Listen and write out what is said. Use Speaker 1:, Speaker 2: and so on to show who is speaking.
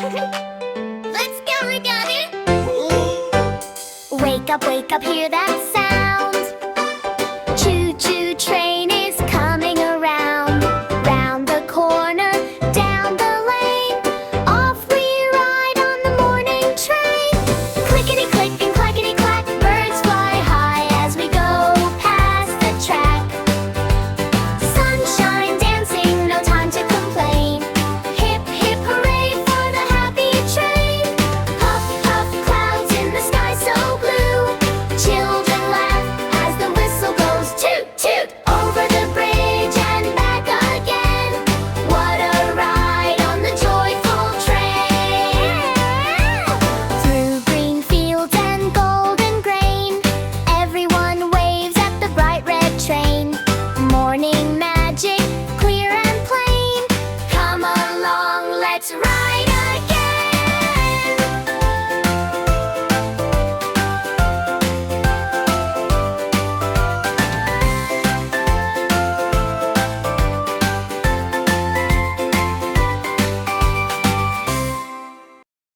Speaker 1: Let's go, we got it! Wake up, hear that sound. Choo-choo train is coming around. Round the corner, down the lane. Off we ride on the morning train. Clickety-click and clackety-clack, birds fly high as we go past the track. Sunshine dancing, no time to complain. Hip, hip, hooray for the happy train. Puff, puff, clouds in the sky so blue. Children laugh as the whistle goes toot, toot. Over the bridge and back again. What a ride on the joyful train. Through green fields and golden grain, everyone waves at the bright red train. Morning magic, clear and plain. Come along, let's ride.